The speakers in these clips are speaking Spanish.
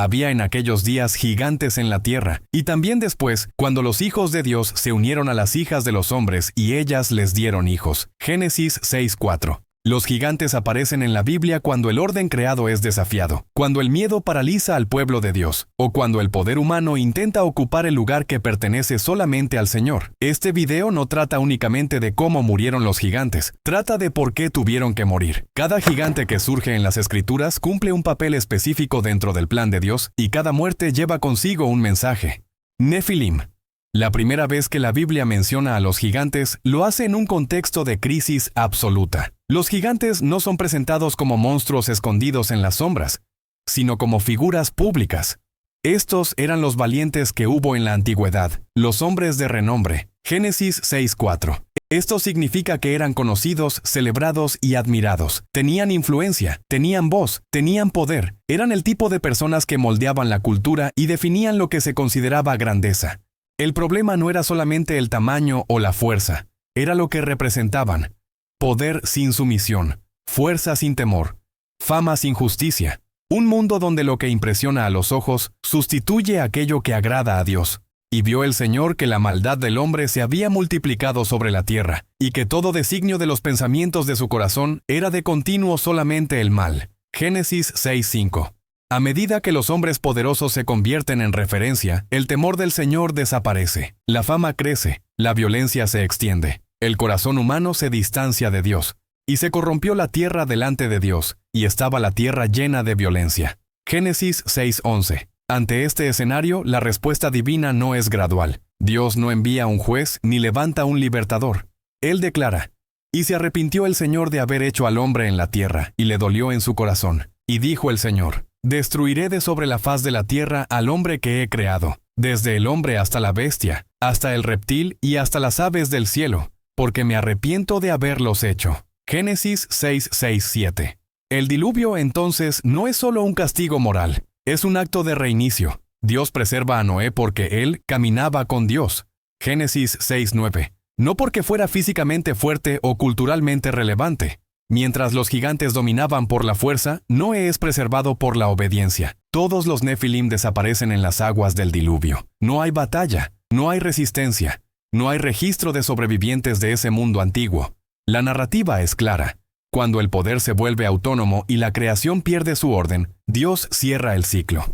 Había en aquellos días gigantes en la tierra, y también después, cuando los hijos de Dios se unieron a las hijas de los hombres y ellas les dieron hijos. Génesis 6:4. Los gigantes aparecen en la Biblia cuando el orden creado es desafiado, cuando el miedo paraliza al pueblo de Dios, o cuando el poder humano intenta ocupar el lugar que pertenece solamente al Señor. Este video no trata únicamente de cómo murieron los gigantes, trata de por qué tuvieron que morir. Cada gigante que surge en las Escrituras cumple un papel específico dentro del plan de Dios, y cada muerte lleva consigo un mensaje. Nefilim. La primera vez que la Biblia menciona a los gigantes, lo hace en un contexto de crisis absoluta. Los gigantes no son presentados como monstruos escondidos en las sombras, sino como figuras públicas. Estos eran los valientes que hubo en la antigüedad, los hombres de renombre. Génesis 6:4. Esto significa que eran conocidos, celebrados y admirados. Tenían influencia, tenían voz, tenían poder. Eran el tipo de personas que moldeaban la cultura y definían lo que se consideraba grandeza. El problema no era solamente el tamaño o la fuerza, era lo que representaban. Poder sin sumisión, fuerza sin temor, fama sin justicia. Un mundo donde lo que impresiona a los ojos sustituye aquello que agrada a Dios. Y vio el Señor que la maldad del hombre se había multiplicado sobre la tierra, y que todo designio de los pensamientos de su corazón era de continuo solamente el mal. Génesis 6:5. A medida que los hombres poderosos se convierten en referencia, el temor del Señor desaparece. La fama crece, la violencia se extiende, el corazón humano se distancia de Dios, y se corrompió la tierra delante de Dios, y estaba la tierra llena de violencia. Génesis 6:11. Ante este escenario, la respuesta divina no es gradual. Dios no envía un juez ni levanta un libertador. Él declara: «Y se arrepintió el Señor de haber hecho al hombre en la tierra, y le dolió en su corazón. Y dijo el Señor: Destruiré de sobre la faz de la tierra al hombre que he creado, desde el hombre hasta la bestia, hasta el reptil y hasta las aves del cielo, porque me arrepiento de haberlos hecho». Génesis 6:6-7. El diluvio entonces no es solo un castigo moral, es un acto de reinicio. Dios preserva a Noé porque él caminaba con Dios. Génesis 6:9. No porque fuera físicamente fuerte o culturalmente relevante. Mientras los gigantes dominaban por la fuerza, Noé es preservado por la obediencia. Todos los Nefilim desaparecen en las aguas del diluvio. No hay batalla, no hay resistencia, no hay registro de sobrevivientes de ese mundo antiguo. La narrativa es clara. Cuando el poder se vuelve autónomo y la creación pierde su orden, Dios cierra el ciclo.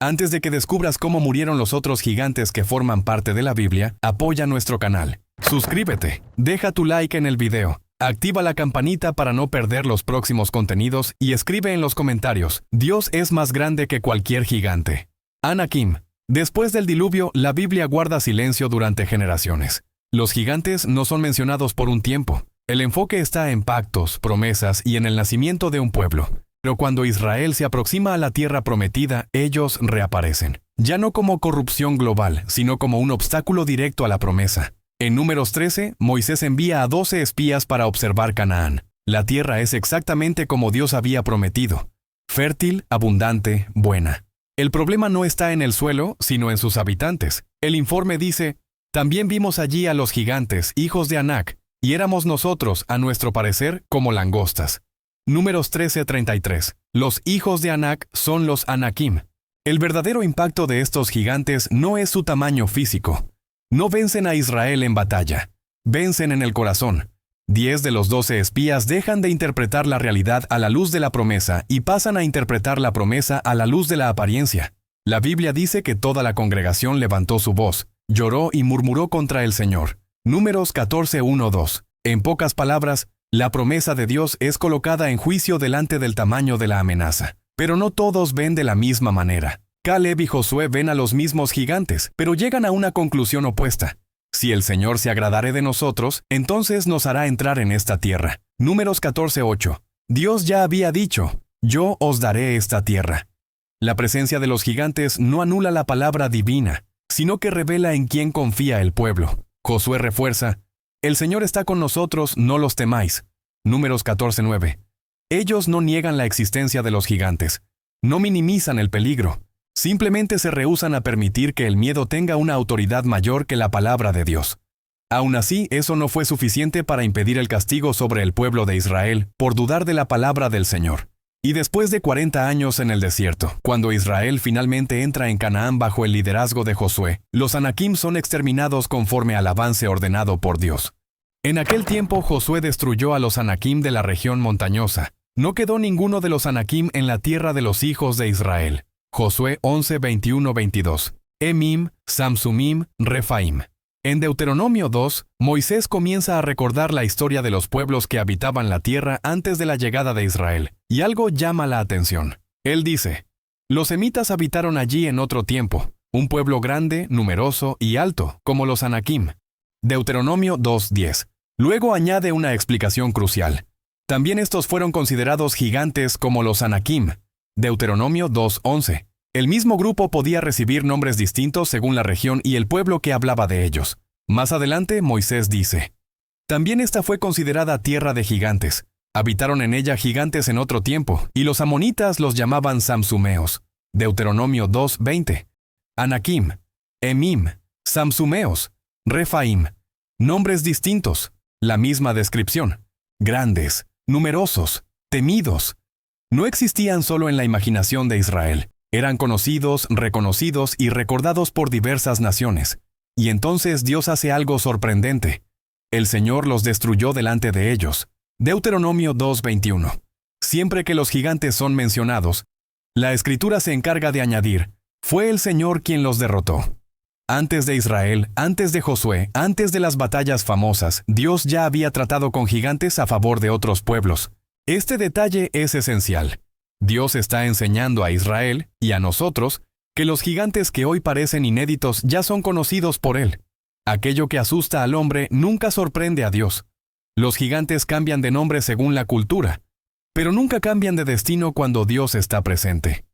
Antes de que descubras cómo murieron los otros gigantes que forman parte de la Biblia, apoya nuestro canal. Suscríbete, deja tu like en el video. Activa la campanita para no perder los próximos contenidos y escribe en los comentarios: Dios es más grande que cualquier gigante. Anakim. Después del diluvio, la Biblia guarda silencio durante generaciones. Los gigantes no son mencionados por un tiempo. El enfoque está en pactos, promesas y en el nacimiento de un pueblo. Pero cuando Israel se aproxima a la tierra prometida, ellos reaparecen. Ya no como corrupción global, sino como un obstáculo directo a la promesa. En Números 13, Moisés envía a 12 espías para observar Canaán. La tierra es exactamente como Dios había prometido: fértil, abundante, buena. El problema no está en el suelo, sino en sus habitantes. El informe dice: «También vimos allí a los gigantes, hijos de Anac, y éramos nosotros, a nuestro parecer, como langostas». Números 13:33. Los hijos de Anac son los Anakim. El verdadero impacto de estos gigantes no es su tamaño físico. No vencen a Israel en batalla, vencen en el corazón. 10 de los 12 espías dejan de interpretar la realidad a la luz de la promesa y pasan a interpretar la promesa a la luz de la apariencia. La Biblia dice que toda la congregación levantó su voz, lloró y murmuró contra el Señor. Números 14:1-2. En pocas palabras, la promesa de Dios es colocada en juicio delante del tamaño de la amenaza. Pero no todos ven de la misma manera. Caleb y Josué ven a los mismos gigantes, pero llegan a una conclusión opuesta. Si el Señor se agradare de nosotros, entonces nos hará entrar en esta tierra. Números 14:8. Dios ya había dicho: «Yo os daré esta tierra». La presencia de los gigantes no anula la palabra divina, sino que revela en quién confía el pueblo. Josué refuerza: «El Señor está con nosotros, no los temáis». Números 14:9. Ellos no niegan la existencia de los gigantes, no minimizan el peligro. Simplemente se rehúsan a permitir que el miedo tenga una autoridad mayor que la palabra de Dios. Aún así, eso no fue suficiente para impedir el castigo sobre el pueblo de Israel por dudar de la palabra del Señor. Y después de 40 años en el desierto, cuando Israel finalmente entra en Canaán bajo el liderazgo de Josué, los Anakim son exterminados conforme al avance ordenado por Dios. En aquel tiempo Josué destruyó a los Anakim de la región montañosa. No quedó ninguno de los Anakim en la tierra de los hijos de Israel. Josué 11, 21, 22. Emim, Samsumim, Refaim. En Deuteronomio 2, Moisés comienza a recordar la historia de los pueblos que habitaban la tierra antes de la llegada de Israel, y algo llama la atención. Él dice, los semitas habitaron allí en otro tiempo, un pueblo grande, numeroso y alto, como los Anakim. Deuteronomio 2:10. Luego añade una explicación crucial. También estos fueron considerados gigantes como los Anakim. Deuteronomio 2:11. El mismo grupo podía recibir nombres distintos según la región y el pueblo que hablaba de ellos. Más adelante, Moisés dice, también esta fue considerada tierra de gigantes. Habitaron en ella gigantes en otro tiempo, y los amonitas los llamaban samsumeos. Deuteronomio 2:20. Anakim, Emim, samsumeos, Refaim. Nombres distintos, la misma descripción. Grandes, numerosos, temidos. No existían solo en la imaginación de Israel. Eran conocidos, reconocidos y recordados por diversas naciones. Y entonces Dios hace algo sorprendente. El Señor los destruyó delante de ellos. Deuteronomio 2:21. Siempre que los gigantes son mencionados, la Escritura se encarga de añadir, fue el Señor quien los derrotó. Antes de Israel, antes de Josué, antes de las batallas famosas, Dios ya había tratado con gigantes a favor de otros pueblos. Este detalle es esencial. Dios está enseñando a Israel y a nosotros que los gigantes que hoy parecen inéditos ya son conocidos por Él. Aquello que asusta al hombre nunca sorprende a Dios. Los gigantes cambian de nombre según la cultura, pero nunca cambian de destino cuando Dios está presente.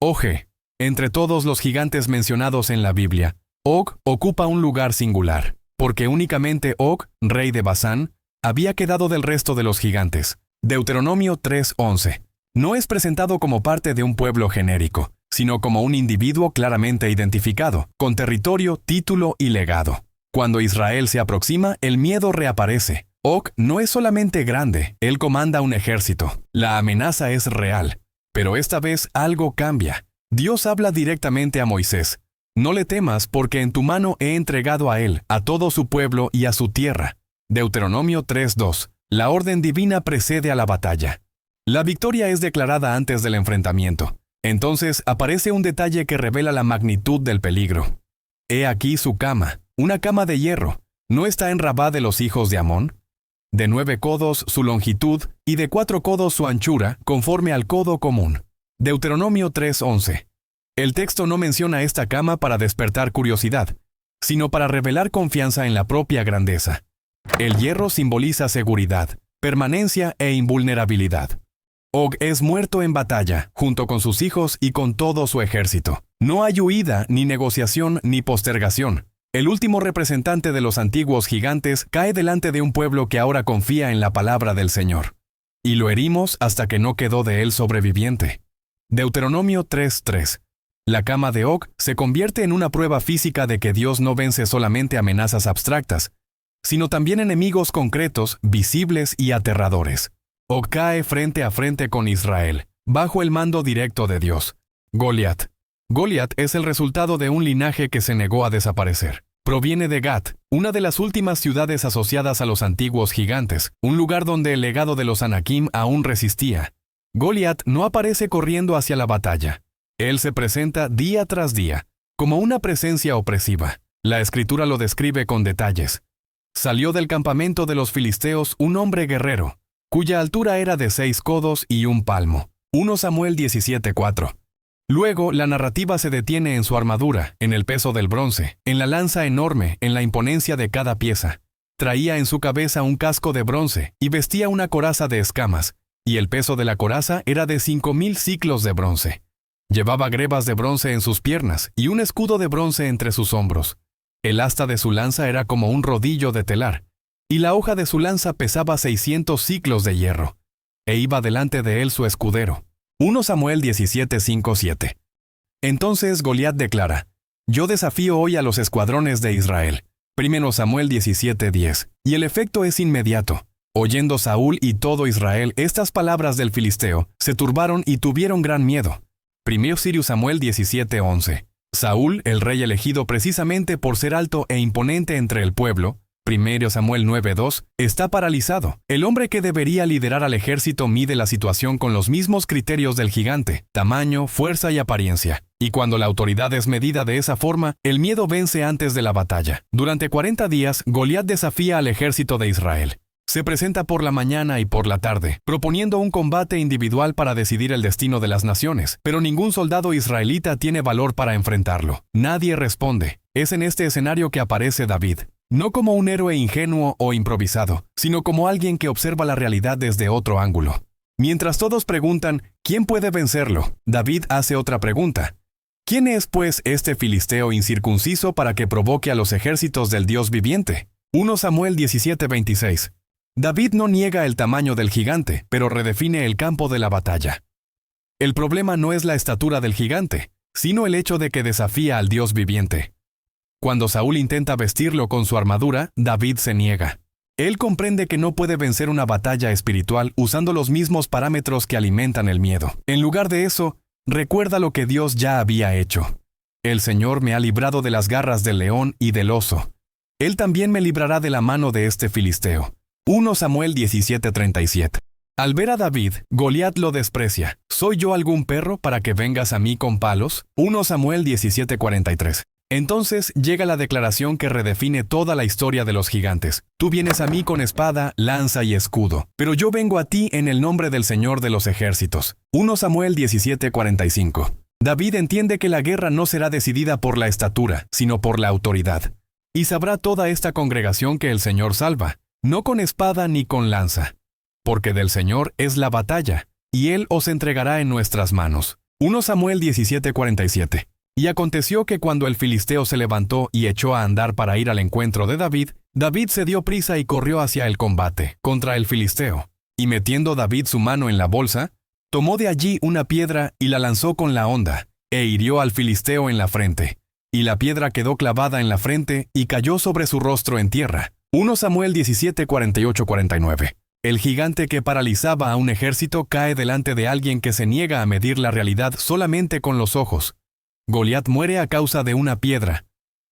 Oje, entre todos los gigantes mencionados en la Biblia, Og ocupa un lugar singular, porque únicamente Og, rey de Basán, había quedado del resto de los gigantes. Deuteronomio 3:11. No es presentado como parte de un pueblo genérico, sino como un individuo claramente identificado, con territorio, título y legado. Cuando Israel se aproxima, el miedo reaparece. Og no es solamente grande, él comanda un ejército. La amenaza es real. Pero esta vez algo cambia. Dios habla directamente a Moisés. No le temas porque en tu mano he entregado a él, a todo su pueblo y a su tierra. Deuteronomio 3:2. La orden divina precede a la batalla. La victoria es declarada antes del enfrentamiento. Entonces aparece un detalle que revela la magnitud del peligro. He aquí su cama, una cama de hierro. ¿No está en Rabá de los hijos de Amón? De 9 codos su longitud y de 4 codos su anchura, conforme al codo común. Deuteronomio 3:11. El texto no menciona esta cama para despertar curiosidad, sino para revelar confianza en la propia grandeza. El hierro simboliza seguridad, permanencia e invulnerabilidad. Og es muerto en batalla, junto con sus hijos y con todo su ejército. No hay huida, ni negociación, ni postergación. El último representante de los antiguos gigantes cae delante de un pueblo que ahora confía en la palabra del Señor. Y lo herimos hasta que no quedó de él sobreviviente. Deuteronomio 3:3. La cama de Og se convierte en una prueba física de que Dios no vence solamente amenazas abstractas, sino también enemigos concretos, visibles y aterradores. Og cae frente a frente con Israel, bajo el mando directo de Dios. Goliat. Goliat es el resultado de un linaje que se negó a desaparecer. Proviene de Gat, una de las últimas ciudades asociadas a los antiguos gigantes, un lugar donde el legado de los Anakim aún resistía. Goliat no aparece corriendo hacia la batalla. Él se presenta día tras día, como una presencia opresiva. La Escritura lo describe con detalles. Salió del campamento de los filisteos un hombre guerrero, cuya altura era de 6 codos y 1 palmo. 1 Samuel 17:4. Luego, la narrativa se detiene en su armadura, en el peso del bronce, en la lanza enorme, en la imponencia de cada pieza. Traía en su cabeza un casco de bronce y vestía una coraza de escamas, y el peso de la coraza era de 5,000 siclos de bronce. Llevaba grebas de bronce en sus piernas y un escudo de bronce entre sus hombros. El asta de su lanza era como un rodillo de telar, y la hoja de su lanza pesaba 600 siclos de hierro, e iba delante de él su escudero. 1 Samuel 17:5-7. Entonces Goliat declara, yo desafío hoy a los escuadrones de Israel. 1 Samuel 17:10. Y el efecto es inmediato. Oyendo Saúl y todo Israel estas palabras del filisteo, se turbaron y tuvieron gran miedo. 1 Samuel 17:11. Saúl, el rey elegido precisamente por ser alto e imponente entre el pueblo, 1 Samuel 9:2, está paralizado. El hombre que debería liderar al ejército mide la situación con los mismos criterios del gigante: tamaño, fuerza y apariencia. Y cuando la autoridad es medida de esa forma, el miedo vence antes de la batalla. Durante 40 días, Goliat desafía al ejército de Israel. Se presenta por la mañana y por la tarde, proponiendo un combate individual para decidir el destino de las naciones, pero ningún soldado israelita tiene valor para enfrentarlo. Nadie responde. Es en este escenario que aparece David. No como un héroe ingenuo o improvisado, sino como alguien que observa la realidad desde otro ángulo. Mientras todos preguntan, ¿quién puede vencerlo?, David hace otra pregunta. ¿Quién es, pues, este filisteo incircunciso para que provoque a los ejércitos del Dios viviente? 1 Samuel 17:26. David no niega el tamaño del gigante, pero redefine el campo de la batalla. El problema no es la estatura del gigante, sino el hecho de que desafía al Dios viviente. Cuando Saúl intenta vestirlo con su armadura, David se niega. Él comprende que no puede vencer una batalla espiritual usando los mismos parámetros que alimentan el miedo. En lugar de eso, recuerda lo que Dios ya había hecho. El Señor me ha librado de las garras del león y del oso. Él también me librará de la mano de este filisteo. 1 Samuel 17:37. Al ver a David, Goliat lo desprecia. ¿Soy yo algún perro para que vengas a mí con palos? 1 Samuel 17:43. Entonces llega la declaración que redefine toda la historia de los gigantes. Tú vienes a mí con espada, lanza y escudo, pero yo vengo a ti en el nombre del Señor de los ejércitos. 1 Samuel 17:45. David entiende que la guerra no será decidida por la estatura, sino por la autoridad. Y sabrá toda esta congregación que el Señor salva, no con espada ni con lanza, porque del Señor es la batalla, y Él os entregará en nuestras manos. 1 Samuel 17:47. Y aconteció que cuando el filisteo se levantó y echó a andar para ir al encuentro de David, David se dio prisa y corrió hacia el combate contra el filisteo. Y metiendo David su mano en la bolsa, tomó de allí una piedra y la lanzó con la honda, e hirió al filisteo en la frente. Y la piedra quedó clavada en la frente y cayó sobre su rostro en tierra. 1 Samuel 17:48-49. El gigante que paralizaba a un ejército cae delante de alguien que se niega a medir la realidad solamente con los ojos. Goliat muere a causa de una piedra.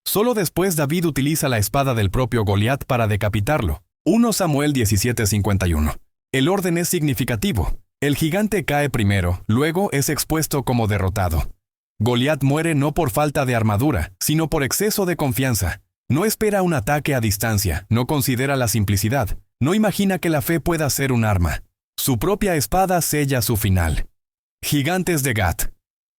Solo después David utiliza la espada del propio Goliat para decapitarlo. 1 Samuel 17:51. El orden es significativo. El gigante cae primero, luego es expuesto como derrotado. Goliat muere no por falta de armadura, sino por exceso de confianza. No espera un ataque a distancia, no considera la simplicidad, no imagina que la fe pueda ser un arma. Su propia espada sella su final. Gigantes de Gat.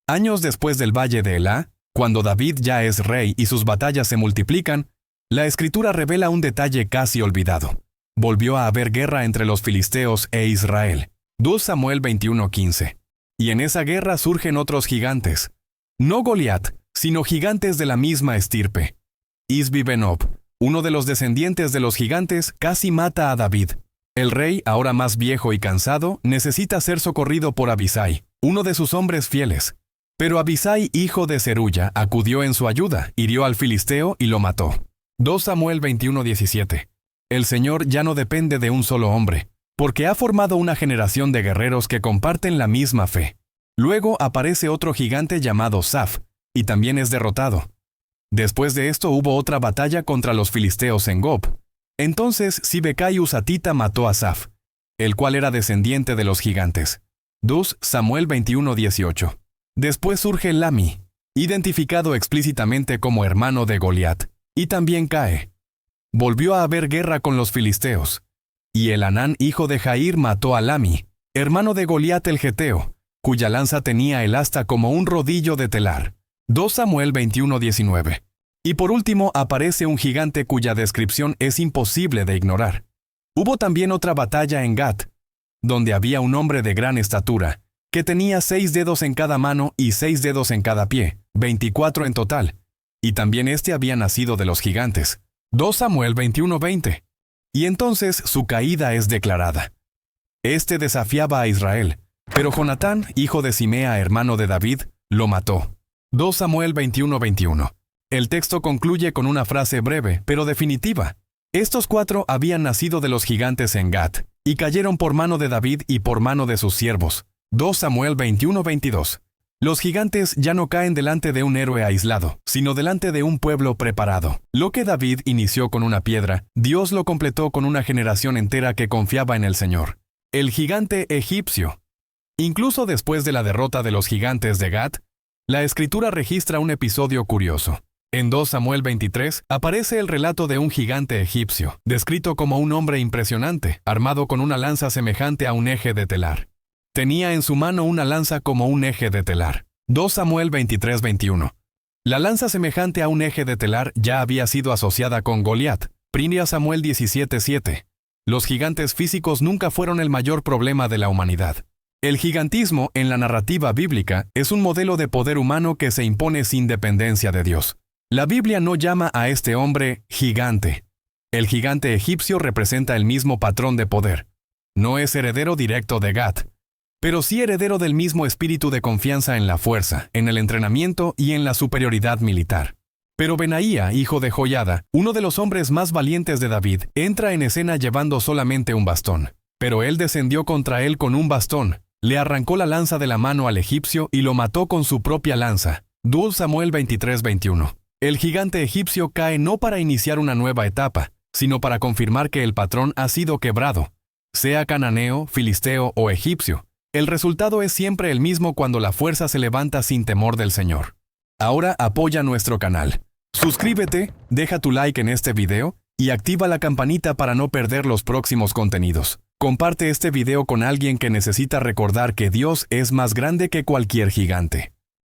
Años después del valle de Elá, cuando David ya es rey y sus batallas se multiplican, la Escritura revela un detalle casi olvidado. Volvió a haber guerra entre los filisteos e Israel. 2 Samuel 21:15. Y en esa guerra surgen otros gigantes. No Goliat, sino gigantes de la misma estirpe. Isbi-Benob, uno de los descendientes de los gigantes, casi mata a David. El rey, ahora más viejo y cansado, necesita ser socorrido por Abisai, uno de sus hombres fieles. Pero Abisai, hijo de Zeruya, acudió en su ayuda, hirió al filisteo y lo mató. 2 Samuel 21:17. El Señor ya no depende de un solo hombre, porque ha formado una generación de guerreros que comparten la misma fe. Luego aparece otro gigante llamado Saf, y también es derrotado. Después de esto hubo otra batalla contra los filisteos en Gob. Entonces Sibecai Husatita mató a Saf, el cual era descendiente de los gigantes. 2 Samuel 21:18. Después surge Lami, identificado explícitamente como hermano de Goliat, y también cae. Volvió a haber guerra con los filisteos, y Elanán, hijo de Jair, mató a Lami, hermano de Goliat el Geteo, cuya lanza tenía el asta como un rodillo de telar. 2 Samuel 21:19. Y por último aparece un gigante cuya descripción es imposible de ignorar. Hubo también otra batalla en Gat, donde había un hombre de gran estatura, que tenía 6 dedos en cada mano y 6 dedos en cada pie, 24 en total, y también este había nacido de los gigantes. 2 Samuel 21:20. Y entonces su caída es declarada. Este desafiaba a Israel, pero Jonatán, hijo de Simea, hermano de David, lo mató. 2 Samuel 21:21. El texto concluye con una frase breve, pero definitiva. Estos 4 habían nacido de los gigantes en Gat, y cayeron por mano de David y por mano de sus siervos. 2 Samuel 21:22. Los gigantes ya no caen delante de un héroe aislado, sino delante de un pueblo preparado. Lo que David inició con una piedra, Dios lo completó con una generación entera que confiaba en el Señor. El gigante egipcio. Incluso después de la derrota de los gigantes de Gat, la Escritura registra un episodio curioso. En 2 Samuel 23 aparece el relato de un gigante egipcio, descrito como un hombre impresionante, armado con una lanza semejante a un eje de telar. Tenía en su mano una lanza como un eje de telar. 2 Samuel 23:21. La lanza semejante a un eje de telar ya había sido asociada con Goliat. 1 Samuel 17:7. Los gigantes físicos nunca fueron el mayor problema de la humanidad. El gigantismo en la narrativa bíblica es un modelo de poder humano que se impone sin dependencia de Dios. La Biblia no llama a este hombre gigante. El gigante egipcio representa el mismo patrón de poder. No es heredero directo de Gat, pero sí heredero del mismo espíritu de confianza en la fuerza, en el entrenamiento y en la superioridad militar. Pero Benaía, hijo de Joiada, uno de los hombres más valientes de David, entra en escena llevando solamente un bastón. Pero él descendió contra él con un bastón, le arrancó la lanza de la mano al egipcio y lo mató con su propia lanza. 2 Samuel 23:21. El gigante egipcio cae no para iniciar una nueva etapa, sino para confirmar que el patrón ha sido quebrado. Sea cananeo, filisteo o egipcio, el resultado es siempre el mismo cuando la fuerza se levanta sin temor del Señor. Ahora apoya nuestro canal. Suscríbete, deja tu like en este video y activa la campanita para no perder los próximos contenidos. Comparte este video con alguien que necesita recordar que Dios es más grande que cualquier gigante.